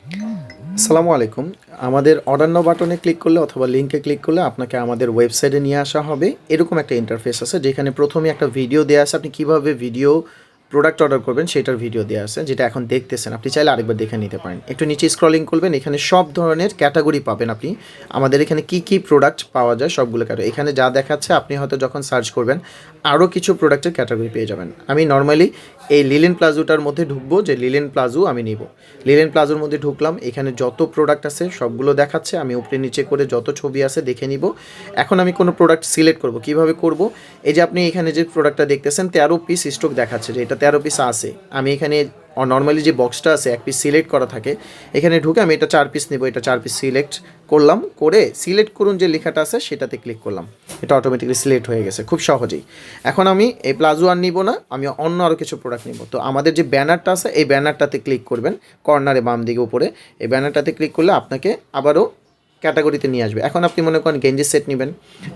আসসালামু আলাইকুম। আমাদের অর্ডার নাও বাটনে ক্লিক করলে অথবা লিঙ্কে ক্লিক করলে আপনাকে আমাদের ওয়েবসাইটে নিয়ে আসা হবে। এরকম একটা ইন্টারফেস আছে যেখানে প্রথমে একটা ভিডিও দেয়া আছে। আপনি কিভাবে ভিডিও প্রোডাক্ট অর্ডার করবেন সেটার ভিডিও দেয়া আছে, যেটা এখন দেখতেছেন। আপনি চাইলে আরেকবার দেখে নিতে পারেন। একটু নিচে স্ক্রলিং করবেন, এখানে সব ধরনের ক্যাটাগরি পাবেন আপনি। আমাদের এখানে কি প্রোডাক্ট পাওয়া যায় সবগুলো ক্যাটাগরি এখানে যা দেখাচ্ছে, আপনি হয়তো যখন সার্চ করবেন আরও কিছু প্রোডাক্টের ক্যাটাগরি পেয়ে যাবেন। আমি নর্মালি এই লিলেন প্লাজোটার মধ্যে ঢুকবো, যে লিলেন প্লাজো আমি নিব। লিলেন প্লাজোর মধ্যে ঢুকলাম, এখানে যত প্রোডাক্ট আছে সবগুলো দেখাচ্ছে। আমি উপরে নিচে করে যত ছবি আছে দেখে নিব। এখন আমি কোনো প্রোডাক্ট সিলেক্ট করব, কিভাবে করব? এই যে আপনি এখানে যে প্রোডাক্টটা দেখতেছেন 13 পিস স্টক দেখাচ্ছে, যে এটা 13 পিস আছে। আমি এখানে নর্মালি যে বক্সটা আছে 1 পিস সিলেক্ট করা থাকে, এখানে ঢুকে আমি এটা 4 পিস নেব। এটা 4 পিস সিলেক্ট করলাম, করে সিলেক্ট করুন যে লেখাটা আছে সেটাতে ক্লিক করলাম। এটা অটোমেটিক্যালি সিলেক্ট হয়ে গেছে খুব সহজেই। এখন আমি এই প্লাজো আর নিব না, আমি অন্য আরও কিছু প্রোডাক্ট নিব। তো আমাদের যে ব্যানারটা আছে এই ব্যানারটাতে ক্লিক করবেন, কর্নারে বাম দিকে উপরে এই ব্যানারটাতে ক্লিক করলে আপনাকে আবারও ক্যাটাগরিতে নিয়ে আসবে। এখন আপনি মনে করেন গেঞ্জি সেট নেবেন,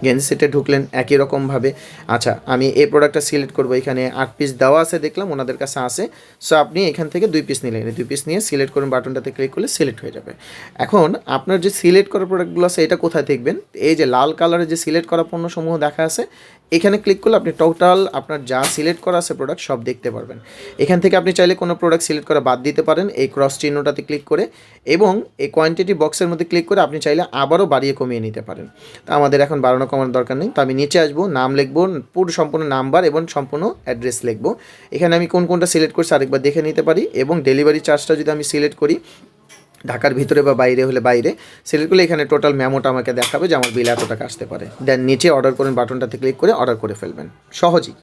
গেঞ্জি সেটে ঢুকলেন একই রকমভাবে। আচ্ছা, আমি এই প্রোডাক্টটা সিলেক্ট করবো। এখানে 8 পিস দেওয়া আছে, দেখলাম ওনাদের কাছে আছে। সো আপনি এখান থেকে 2 পিস নিলেন, 2 পিস নিয়ে সিলেক্ট করুন, বাটনটাতে ক্লিক করলে সিলেক্ট হয়ে যাবে। এখন আপনার যে সিলেক্ট করা প্রোডাক্টগুলো আছে এটা কোথায় দেখবেন? এই যে লাল কালারের যে সিলেক্ট করা পণ্যসমূহ দেখা আছে, এখানে ক্লিক করলে আপনি টোটাল আপনার যা সিলেক্ট করা আছে প্রোডাক্ট সব দেখতে পারবেন। এখান থেকে আপনি চাইলে কোনো প্রোডাক্ট সিলেক্ট করা বাদ দিতে পারেন এই ক্রস চিহ্নটাতে ক্লিক করে, এবং এই কোয়ান্টিটি বক্সের মধ্যে ক্লিক করে আপনি চাইলে আবারও বাড়িয়ে কমিয়ে নিতে পারেন। তো আমাদের এখন বাড়ানো কমানোর দরকার নেই। তো আমি নিচে আসবো, নাম লিখবো, পুরো সম্পূর্ণ নাম্বার এবং সম্পূর্ণ অ্যাড্রেস লিখবো। এখানে আমি কোনটা সিলেক্ট করছি আরেকবার দেখে নিতে পারি, এবং ডেলিভারি চার্জটা যদি আমি সিলেক্ট করি ঢাকার ভিতরে বা বাইরে হলে বাইরে সিলেক্ট করলে এখানে টোটাল মেমোটা আমাকে দেখাবে যে আমার বিল এত টাকা আসতে পারে। দেন নিচে অর্ডার করুন বাটনটাতে ক্লিক করে অর্ডার করে ফেলবেন সহজেই।